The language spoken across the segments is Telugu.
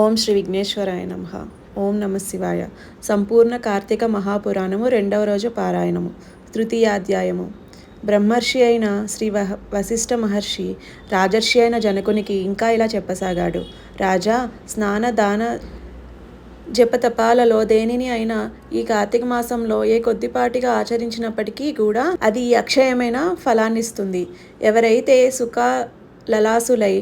ఓం శ్రీ విఘ్నేశ్వరాయ నమః. ఓం నమ శివాయ. సంపూర్ణ కార్తీక మహాపురాణము 2వ రోజు పారాయణము. తృతీయాధ్యాయము. బ్రహ్మర్షి అయిన శ్రీ వశిష్ఠ మహర్షి రాజర్షి అయిన జనకునికి ఇంకా ఇలా చెప్పసాగాడు. రాజా, స్నాన దాన జపతపాలలో దేనిని అయినా ఈ కార్తీక మాసంలో ఏ కొద్దిపాటిగా ఆచరించినప్పటికీ కూడా అది అక్షయమైన ఫలాన్నిస్తుంది. ఎవరైతే లలాసులై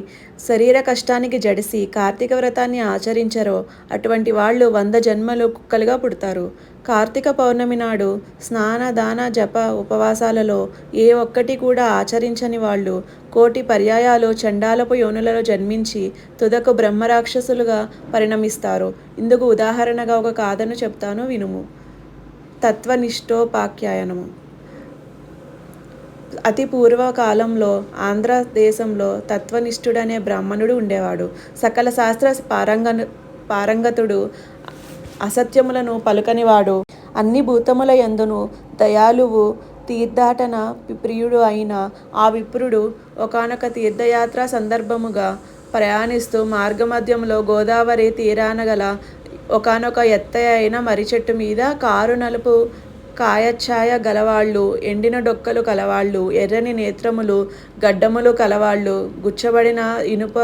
శరీర కష్టానికి జడిసి కార్తీక వ్రతాన్ని ఆచరించరో అటువంటి వాళ్ళు 100 జన్మలు కుక్కలుగా పుడతారు. కార్తీక పౌర్ణమి నాడు స్నాన దాన జప ఉపవాసాలలో ఏ ఒక్కటి కూడా ఆచరించని వాళ్ళు 1,000,000 పర్యాయాలు చండాలపు యోనులలో జన్మించి తుదకు బ్రహ్మరాక్షసులుగా పరిణమిస్తారు. ఇందుకు ఉదాహరణగా ఒక గాథను చెప్తాను, వినుము. తత్వనిష్టోపాఖ్యానము. అతి పూర్వకాలంలో ఆంధ్ర దేశంలో తత్వనిష్ఠుడనే బ్రాహ్మణుడు ఉండేవాడు. సకల శాస్త్ర పారంగతుడు, అసత్యములను పలుకనివాడు, అన్ని భూతముల యందును దయాళువు, తీర్థాటన ప్రియుడు అయిన ఆ విప్రుడు ఒకానొక తీర్థయాత్ర సందర్భముగా ప్రయాణిస్తూ మార్గమధ్యంలో గోదావరి తీరాన గల ఒకానొక ఎత్తైన మర్రిచెట్టు మీద కారు నలుపు కాయఛాయ గలవాళ్ళు, ఎండిన డొక్కలు కలవాళ్ళు, ఎర్రని నేత్రములు, గడ్డములు కలవాళ్ళు, గుచ్చబడిన ఇనుప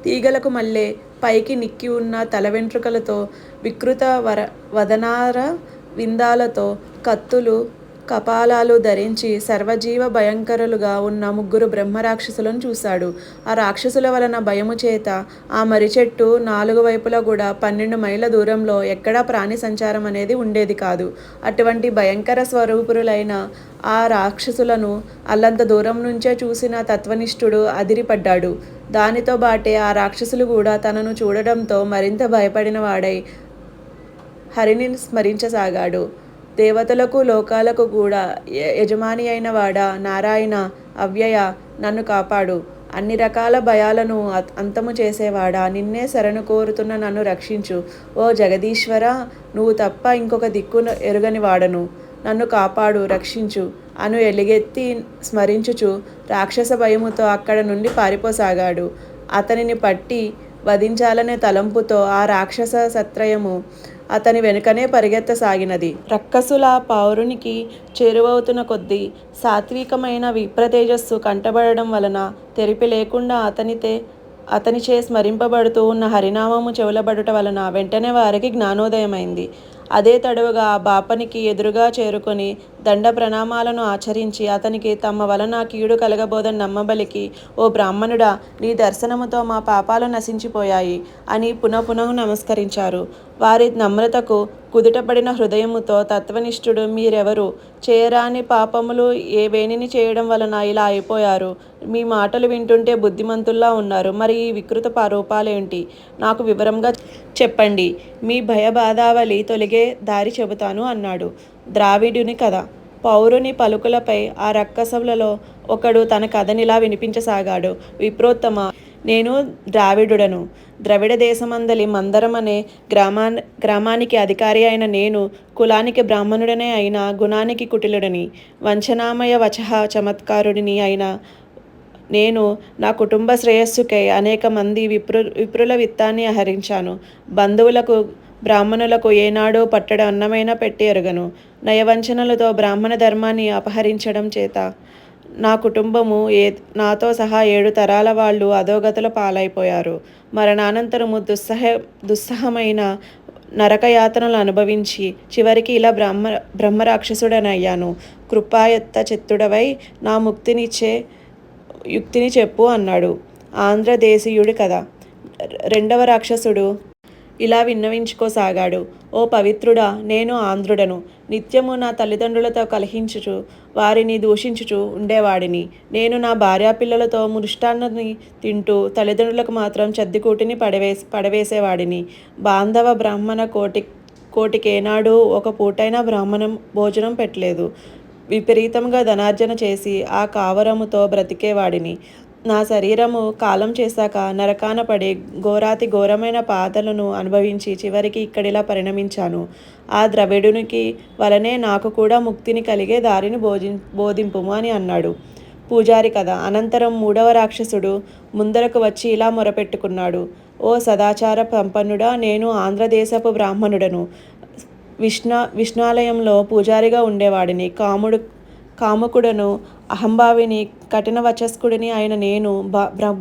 తీగలకు మల్లె పైకి నిక్కి ఉన్న తల వెంట్రుకలతో, వికృత వదనార విందాలతో, కత్తులు కపాలాలు ధరించి సర్వజీవ భయంకరులుగా ఉన్న 3 బ్రహ్మరాక్షసులను చూశాడు. ఆ రాక్షసుల వలన భయము చేత ఆ మర్రి చెట్టు 4 వైపులా కూడా 12 మైళ్ళ దూరంలో ఎక్కడా ప్రాణి సంచారం అనేది ఉండేది కాదు. అటువంటి భయంకర స్వరూపులైన ఆ రాక్షసులను అల్లంత దూరం నుంచే చూసిన తత్వనిష్ఠుడు అదిరిపడ్డాడు. దానితో బాటే ఆ రాక్షసులు కూడా తనను చూడడంతో మరింత భయపడిన వాడై హరిని స్మరించసాగాడు. దేవతలకు లోకాలకు కూడా యజమాని అయిన వాడా, నారాయణ, అవ్యయ, నన్ను కాపాడు. అన్ని రకాల భయాలను అంతము చేసేవాడా, నిన్నే శరణు కోరుతున్న నన్ను రక్షించు. ఓ జగదీశ్వర, నువ్వు తప్ప ఇంకొక దిక్కు ఎరుగని వాడను. నన్ను కాపాడు, రక్షించు అను ఎలుగెత్తి స్మరించుచు రాక్షస భయముతో అక్కడ నుండి పారిపోసాగాడు. అతనిని పట్టి వధించాలనే తలంపుతో ఆ రాక్షస సత్రయము అతని వెనుకనే పరిగెత్తసాగినది. రక్కసుల పౌరునికి చేరువవుతున్న కొద్దీ సాత్వికమైన విప్రతేజస్సు కంటబడడం వలన తెరిపి లేకుండా అతనిచే స్మరింపబడుతూ ఉన్న హరినామము చెవులబడుట వలన వెంటనే వారికి జ్ఞానోదయమైంది. అదే తడవుగా ఆ బాపనికి ఎదురుగా చేరుకొని దండ ప్రణామాలను ఆచరించి అతనికి తమ వలన కీడు కలగబోదని నమ్మబలికి, ఓ బ్రాహ్మణుడా, నీ దర్శనముతో మా పాపాలు నశించిపోయాయి అని పునః నమస్కరించారు. వారి నమ్రతకు కుదుటపడిన హృదయముతో తత్వనిష్ఠుడు, మీరెవరు? చేయరాని పాపములు ఏవేనిని చేయడం వలన ఇలా అయిపోయారు? మీ మాటలు వింటుంటే బుద్ధిమంతుల్లా ఉన్నారు. మరి ఈ వికృత రూపాలేంటి? నాకు వివరంగా చెప్పండి. మీ భయబాధావళి తొలగే దారి చెబుతాను అన్నాడు. ద్రావిడుని కథ. పౌరుని పలుకులపై ఆ రక్కసులలో ఒకడు తన కథనిలా వినిపించసాగాడు. విప్రోత్తమ, నేను ద్రావిడుడను. ద్రవిడ దేశమందలి మందరం అనే గ్రామానికి అధికారి అయిన నేను, కులానికి బ్రాహ్మణుడనే అయిన గుణానికి కుటిలుడని, వంచనామయ వచః చమత్కారుడిని అయిన నేను నా కుటుంబ శ్రేయస్సుకై అనేక మంది విప్రుల విత్తాన్ని హరించాను. బంధువులకు బ్రాహ్మణులకు ఏనాడో పట్టడ అన్నమైనా పెట్టి ఎరుగను. నయవంచనలతో బ్రాహ్మణ ధర్మాన్ని అపహరించడం చేత నా కుటుంబము నాతో సహా 7 తరాల వాళ్ళు అధోగతుల పాలైపోయారు. మరణానంతరము దుస్సహమైన నరకయాతనలు అనుభవించి చివరికి ఇలా బ్రహ్మరాక్షసుడనయ్యాను. కృపాయత్త చిత్తుడవై నా యుక్తిని చెప్పు అన్నాడు. ఆంధ్రదేశీయుడి కథ. 2వ రాక్షసుడు ఇలా విన్నవించుకోసాగాడు. ఓ పవిత్రుడా, నేను ఆంధ్రుడను. నిత్యము నా తల్లిదండ్రులతో కలహించుచు వారిని దూషించుచు ఉండేవాడిని. నేను నా భార్యాపిల్లలతో మృష్టాన్ని తింటూ తల్లిదండ్రులకు మాత్రం చద్దికూటిని పడవేసేవాడిని. బాంధవ బ్రాహ్మణ కోటికేనాడు ఒక పూటైనా బ్రాహ్మణం భోజనం పెట్టలేదు. విపరీతంగా ధనార్జన చేసి ఆ కావరముతో బ్రతికేవాడిని. నా శరీరము కాలం చేశాక నరకాన పడి ఘోరాతి ఘోరమైన బాధలను అనుభవించి చివరికి ఇక్కడిలా పరిణమించాను. ఆ ద్రవిడునికి వలనే నాకు కూడా ముక్తిని కలిగే దారిని బోధింపుము అని అన్నాడు. పూజారి కథ. అనంతరం 3వ రాక్షసుడు ముందరకు వచ్చి ఇలా మొరపెట్టుకున్నాడు. ఓ సదాచార సంపన్నుడా, నేను ఆంధ్రదేశపు బ్రాహ్మణుడను. విష్ణాలయంలో పూజారిగా ఉండేవాడిని. కాముకుడను, అహంభావిని, కఠిన వచస్కుడిని అయిన నేను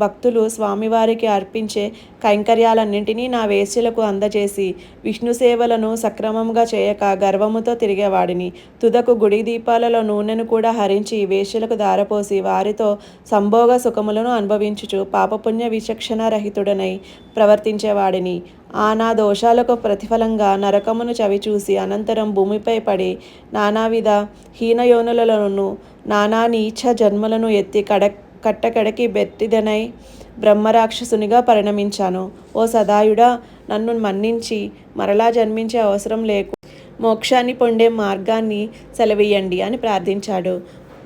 భక్తులు స్వామివారికి అర్పించే కైంకర్యాలన్నింటినీ నా వేశ్యలకు అందజేసి విష్ణు సేవలను సక్రమంగా చేయక గర్వముతో తిరిగేవాడిని. తుదకు గుడి దీపాలలో నూనెను కూడా హరించి వేశ్యలకు దారపోసి వారితో సంభోగ సుఖములను అనుభవించుచు పాపపుణ్య విచక్షణ రహితుడనై ప్రవర్తించేవాడిని. నా దోషాలకు ప్రతిఫలంగా నరకమును చవిచూసి అనంతరం భూమిపై పడి నానావిధ హీనయోనులలోనూ నానా నీచ జన్మలను ఎత్తి కట్టకడకి బెట్టిదనై బ్రహ్మరాక్షసునిగా పరిణమించాను. ఓ సదాయుడా, నన్ను మన్నించి మరలా జన్మించే అవసరం లేకు మోక్షాన్ని పొందే మార్గాన్ని సెలవీయండి అని ప్రార్థించాడు.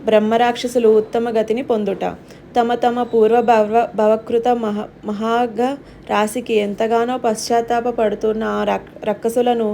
బ్రహ్మరాక్షసులు ఉత్తమ గతిని పొందుట. తమ తమ పూర్వ భవకృత మహాగ రాశికి ఎంతగానో పశ్చాత్తాపడుతున్న ఆ రక్కసులను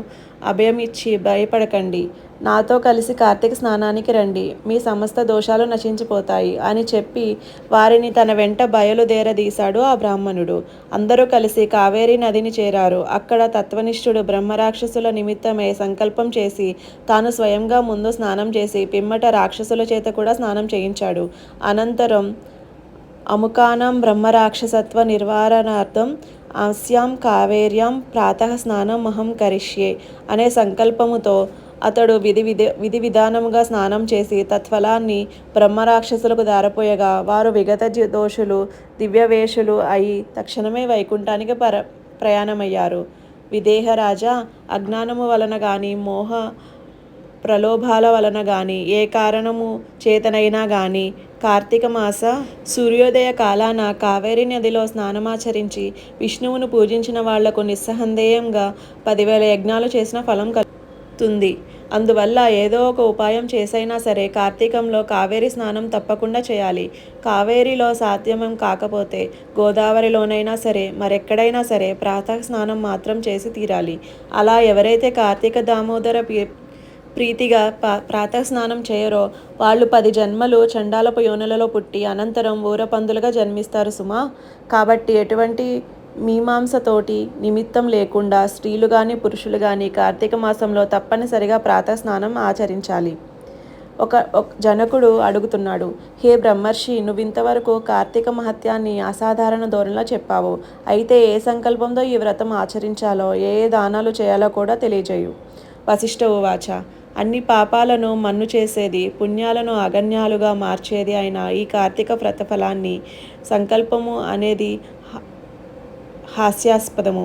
అభయమిచ్చి భయపడకండి, నాతో కలిసి కార్తీక స్నానానికి రండి, మీ సమస్త దోషాలు నశించిపోతాయి అని చెప్పి వారిని తన వెంట బయలుదేరదీశాడు ఆ బ్రాహ్మణుడు. అందరూ కలిసి కావేరీ నదిని చేరారు. అక్కడ తత్వనిష్ఠుడు బ్రహ్మరాక్షసుల నిమిత్తమై సంకల్పం చేసి తాను స్వయంగా ముందు స్నానం చేసి పిమ్మట రాక్షసుల చేత కూడా స్నానం చేయించాడు. అనంతరం అముకానాం బ్రహ్మరాక్షసత్వ నివారణార్థం అస్యాం కావేర్యాం ప్రాతః స్నానం అహం కరిష్యే అనే సంకల్పముతో అతడు విధి విధానముగా స్నానం చేసి తత్ఫలాన్ని బ్రహ్మరాక్షసులకు దారపోయగా వారు విగత దోషులు దివ్యవేషులు అయి తక్షణమే వైకుంఠానికి ప్రయాణమయ్యారు. విదేహరాజా, అజ్ఞానము వలన గాని మోహ ప్రలోభాల వలన గాని ఏ కారణము చేతనైనా గాని కార్తీక మాస సూర్యోదయ కాలాన కావేరీ నదిలో స్నానమాచరించి విష్ణువును పూజించిన వాళ్లకు నిస్సందేహంగా 10,000 యజ్ఞాలు చేసిన ఫలం కలుగుతుంది. అందువల్ల ఏదో ఒక ఉపాయం చేసైనా సరే కార్తీకంలో కావేరీ స్నానం తప్పకుండా చేయాలి. కావేరీలో సాధ్యం కాకపోతే గోదావరిలోనైనా సరే మరెక్కడైనా సరే ప్రాతః స్నానం మాత్రం చేసి తీరాలి. అలా ఎవరైతే కార్తీక దామోదర ప్రీతిగా ప్రాతఃస్నానం చేయరో వాళ్ళు 10 జన్మలు చండాలపు యోనులలో పుట్టి అనంతరం ఊరపందులుగా జన్మిస్తారు సుమా. కాబట్టి ఎటువంటి మీమాంసతోటి నిమిత్తం లేకుండా స్త్రీలు కానీ పురుషులు కానీ కార్తీక మాసంలో తప్పనిసరిగా ప్రాతఃస్నానం ఆచరించాలి. ఒక జనకుడు అడుగుతున్నాడు, హే బ్రహ్మర్షి, నువ్వింతవరకు కార్తీక మహత్యాన్ని అసాధారణ ధోరణిలో చెప్పావు. అయితే ఏ సంకల్పంతో ఈ వ్రతం ఆచరించాలో ఏ దానాలు చేయాలో కూడా తెలియజేయు. వశిష్ఠ ఉవాచ. అన్ని పాపాలను మన్ను చేసేది, పుణ్యాలను అగణ్యాలుగా మార్చేది అయిన ఈ కార్తీక వ్రతఫలాన్ని సంకల్పము అనేది హాస్యాస్పదము.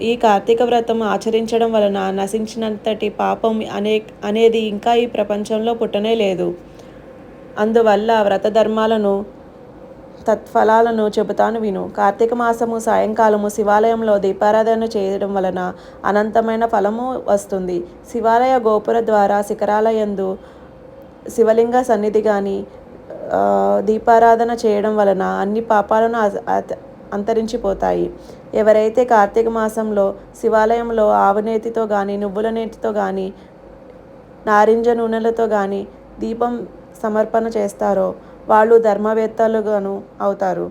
ఈ కార్తీక వ్రతం ఆచరించడం వలన నశించినంతటి పాపం అనేది ఇంకా ఈ ప్రపంచంలో పుట్టనే లేదు. అందువల్ల వ్రత ధర్మాలను తత్ఫలాలను చెబుతాను విను. కార్తీక మాసము సాయంకాలము శివాలయంలో దీపారాధన చేయడం వలన అనంతమైన ఫలము వస్తుంది. శివాలయ గోపుర ద్వారా శిఖరాలయందు శివలింగ సన్నిధి కానీ దీపారాధన చేయడం వలన అన్ని పాపాలను అంతరించిపోతాయి. ఎవరైతే కార్తీక మాసంలో శివాలయంలో ఆవునేతితో కానీ నువ్వుల నేతితో కానీ నారింజ నూనెలతో కానీ దీపం సమర్పణ చేస్తారో వాళ్ళు ధర్మవేత్తలుగాను అవుతారు.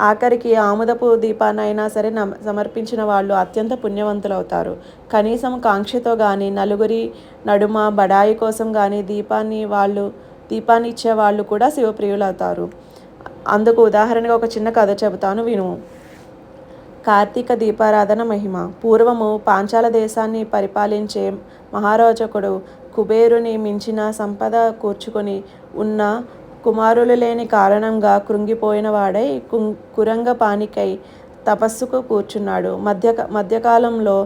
ఆఖరికి ఆముదపు దీపాన్నైనా సరే సమర్పించిన వాళ్ళు అత్యంత పుణ్యవంతులవుతారు. కనీసం కాంక్షతో కానీ నలుగురి నడుమ బడాయి కోసం కానీ దీపాన్ని ఇచ్చే వాళ్ళు కూడా శివప్రియులవుతారు. అందుకు ఉదాహరణగా ఒక చిన్న కథ చెబుతాను విను. కార్తీక దీపారాధన మహిమ. పూర్వము పాంచాల దేశాన్ని పరిపాలించే మహారాజకుడు కుబేరుని మించిన సంపద కూర్చుకొని ఉన్న కుమారులు లేని కారణంగా కృంగిపోయిన వాడై కురంగపానికై తపస్సుకు కూర్చున్నాడు. మధ్యకాలంలో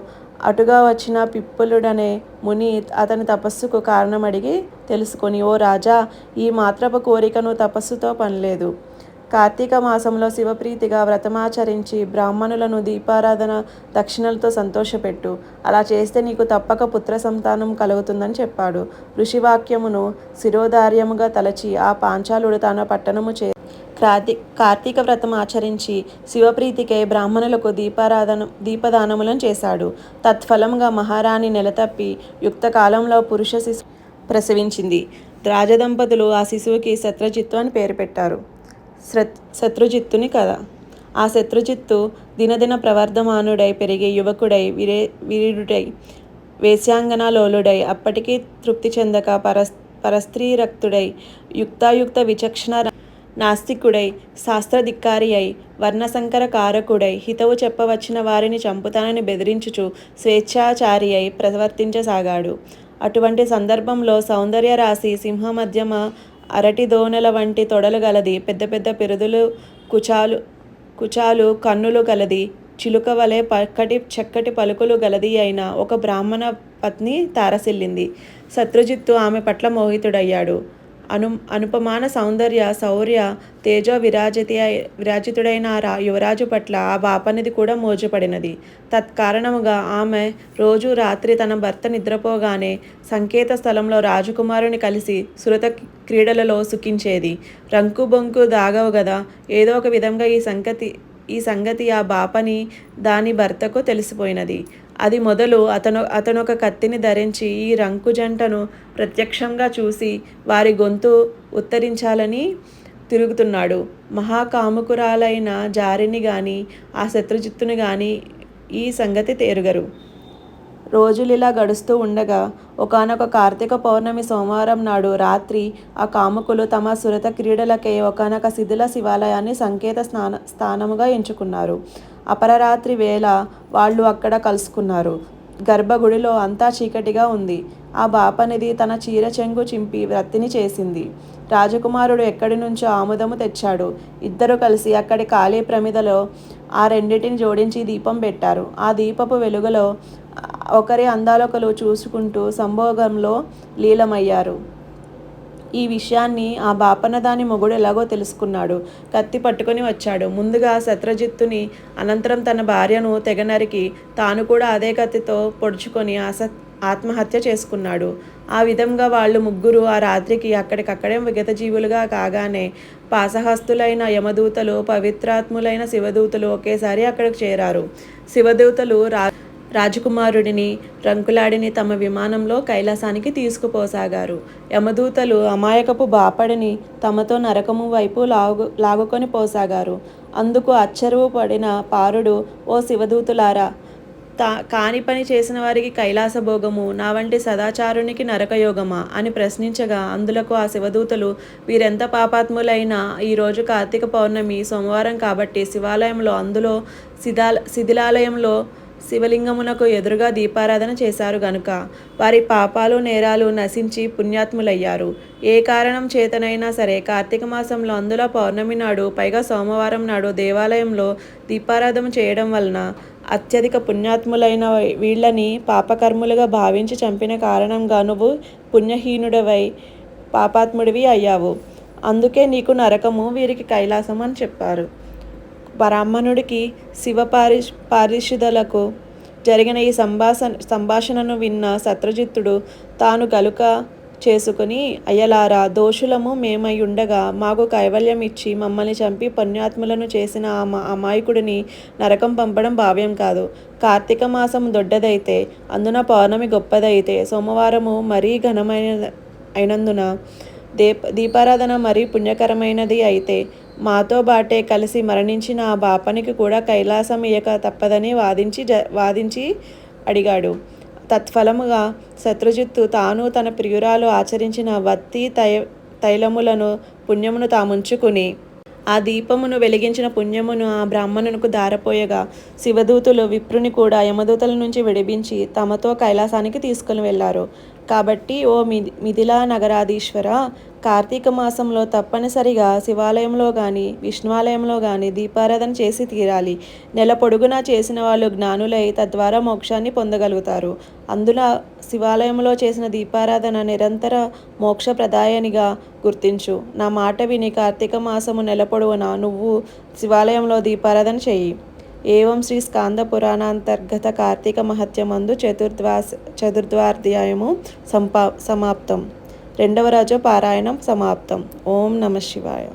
అటుగా వచ్చిన పిప్పులుడనే ముని అతని తపస్సుకు కారణమడిగి తెలుసుకొని, ఓ రాజా, ఈ మాత్రపు కోరికను తపస్సుతో పనిలేదు. కార్తీక మాసంలో శివప్రీతిగా వ్రతమాచరించి బ్రాహ్మణులను దీపారాధన దక్షిణలతో సంతోషపెట్టు. అలా చేస్తే నీకు తప్పక పుత్ర సంతానం కలుగుతుందని చెప్పాడు. ఋషివాక్యమును శిరోధార్యముగా తలచి ఆ పాంచాలుడు తన పట్టణము కార్తీక వ్రతం ఆచరించి శివప్రీతికై బ్రాహ్మణులకు దీపదానములను చేశాడు. తత్ఫలంగా మహారాణి నెలతప్పి యుక్త కాలంలో పురుష శిశు ప్రసవించింది. రాజదంపతులు ఆ శిశువుకి శత్రుజిత్తు అని పేరు పెట్టారు. శత్రుజిత్తుని కథ. ఆ శత్రుజిత్తు దినదిన ప్రవర్ధమానుడై పెరిగి యువకుడై వీరుడై వేశ్యాంగనాలోలుడై అప్పటికీ తృప్తి చెందక పరస్త్రీరక్తుడై యుక్తాయుక్త విచక్షణ నాస్తికుడై శాస్త్రధిక్కారి అయి వర్ణసంకర కారకుడై హితవు చెప్పవచ్చిన వారిని చంపుతానని బెదిరించుచు స్వేచ్ఛాచారి అయి ప్రవర్తించసాగాడు. అటువంటి సందర్భంలో సౌందర్య రాశి సింహమధ్యమ అరటి దోనెల వంటి తొడలు గలది, పెద్ద పెద్ద పిరుదులు కుచాలు కన్నులు గలది, చిలుక వలె చక్కటి పలుకులు గలది అయిన ఒక బ్రాహ్మణ పత్ని తారసిల్లింది. శత్రుజిత్తు ఆమె పట్ల మోహితుడయ్యాడు. అనుపమాన సౌందర్య శౌర్య తేజో విరాజితుడైన యువరాజు పట్ల ఆ బాపనిది కూడా మోజుపడినది. తత్కారణముగా ఆమె రోజు రాత్రి తన భర్త నిద్రపోగానే సంకేత స్థలంలో రాజకుమారుని కలిసి సురత క్రీడలలో సుఖించేది. రంకు బొంకు దాగవు గదా. ఏదో ఒక విధంగా ఈ సంగతి ఆ బాపని దాని భర్తకు తెలిసిపోయినది. అది మొదలు అతనొక కత్తిని ధరించి ఈ రంకు జంటను ప్రత్యక్షంగా చూసి వారి గొంతు ఉత్తరించాలని తిరుగుతున్నాడు. మహాకాముకురాలైన జారిని గాని ఆ శత్రుజిత్తుని గాని ఈ సంగతి ఎరుగరు. రోజులిలా గడుస్తూ ఉండగా ఒకానొక కార్తీక పౌర్ణమి సోమవారం నాడు రాత్రి ఆ కాముకులు తమ సురత క్రీడలకై ఒకానొక శిథిల శివాలయాన్ని సంకేత స్థానముగా ఎంచుకున్నారు. అపరరాత్రి వేళ వాళ్ళు అక్కడ కలుసుకున్నారు. గర్భగుడిలో అంతా చీకటిగా ఉంది. ఆ బాపనిది తన చీర చెంగు చింపి వ్రత్తిని చేసింది. రాజకుమారుడు ఎక్కడి నుంచో ఆముదము తెచ్చాడు. ఇద్దరు కలిసి అక్కడి ఖాళీ ప్రమిదలో ఆ రెండిటిని జోడించి దీపం పెట్టారు. ఆ దీపపు వెలుగులో ఒకరి అందాలొకరు చూసుకుంటూ సంభోగంలో లీలమయ్యారు. ఈ విషయాన్ని ఆ బాపన దాని మొగుడు ఎలాగో తెలుసుకున్నాడు. కత్తి పట్టుకొని వచ్చాడు. ముందుగా శత్రుజిత్తుని, అనంతరం తన భార్యను తెగనరికి తాను కూడా అదే కత్తితో పొడుచుకొని ఆత్మహత్య చేసుకున్నాడు. ఆ విధంగా వాళ్ళు ముగ్గురు ఆ రాత్రికి అక్కడికక్కడే విగతజీవులుగా కాగానే పాశహస్తులైన యమదూతలు, పవిత్రాత్ములైన శివదూతలు ఒకేసారి అక్కడికి చేరారు. శివదూతలు రాజకుమారుడిని రంకులాడిని తమ విమానంలో కైలాసానికి తీసుకుపోసాగారు. యమదూతలు అమాయకపు బాపడిని తమతో నరకము వైపు లాగుకొని పోసాగారు. అందుకు అచ్చరువు పడిన పారుడు, ఓ శివదూతులారా, కాని పని చేసిన వారికి కైలాస భోగము, నా వంటి సదాచారునికి నరకయోగమా అని ప్రశ్నించగా అందులకు ఆ శివదూతలు, వీరెంత పాపాత్ములైనా ఈరోజు కార్తీక పౌర్ణమి సోమవారం కాబట్టి శివాలయంలో, అందులో శిథిలాలయంలో శివలింగమునకు ఎదురుగా దీపారాధన చేశారు గనుక వారి పాపాలు నేరాలు నశించి పుణ్యాత్ములయ్యారు. ఏ కారణం చేతనైనా సరే కార్తీక మాసంలో, అందులో పౌర్ణమి నాడు, పైగా సోమవారం నాడు దేవాలయంలో దీపారాధన చేయడం వలన అత్యధిక పుణ్యాత్ములైన వీళ్ళని పాపకర్ములుగా భావించి చంపిన కారణంగా నువ్వు పుణ్యహీనుడవై పాపాత్ముడివి అయ్యావు. అందుకే నీకు నరకము, వీరికి కైలాసం అని చెప్పారు. బ్రాహ్మణుడికి శివ పారిషుదులకు జరిగిన ఈ సంభాషణను విన్న శత్రుజిత్తుడు తాను గలుక చేసుకుని, అయ్యలారా, దోషులము మేమై ఉండగా మాకు కైవల్యం ఇచ్చి మమ్మల్ని చంపి పుణ్యాత్ములను చేసిన ఆ అమాయకుడిని నరకం పంపడం భావ్యం కాదు. కార్తీక మాసం దొడ్డదైతే, అందున పౌర్ణమి గొప్పదైతే, సోమవారము మరీ అయినందున దీపారాధన మరీ పుణ్యకరమైనది అయితే, మాతో బాటే కలిసి మరణించిన ఆ బాపనికి కూడా కైలాసం ఇయ్యక తప్పదని వాదించి అడిగాడు. తత్ఫలముగా శత్రుజిత్తు తాను తన ప్రియురాలు ఆచరించిన వత్తి తైలములను పుణ్యమును తాముంచుకుని ఆ దీపమును వెలిగించిన పుణ్యమును ఆ బ్రాహ్మణునికి దారపోయగా శివదూతులు విప్రుని కూడా యమదూతల నుంచి విడిపించి తమతో కైలాసానికి తీసుకుని వెళ్ళారు. కాబట్టి ఓ మిథిలా నగరాధీశ్వర, కార్తీక మాసంలో తప్పనిసరిగా శివాలయంలో కానీ విష్ణువాలయంలో కానీ దీపారాధన చేసి తీరాలి. నెల పొడుగునా చేసిన వాళ్ళు జ్ఞానులై తద్వారా మోక్షాన్ని పొందగలుగుతారు. అందులో శివాలయంలో చేసిన దీపారాధన నిరంతర మోక్షప్రదాయనిగా గుర్తించు. నా మాట విని కార్తీక మాసము నెల పొడవునా నువ్వు శివాలయంలో దీపారాధన చెయ్యి. ఏవం శ్రీ స్కాంద పురాణాంతర్గత కార్తీక మహత్యమందు చతుర్థాధ్యాయము సమాప్తం. 2వ రోజు పారాయణం సమాప్తం. ఓం నమః శివాయ.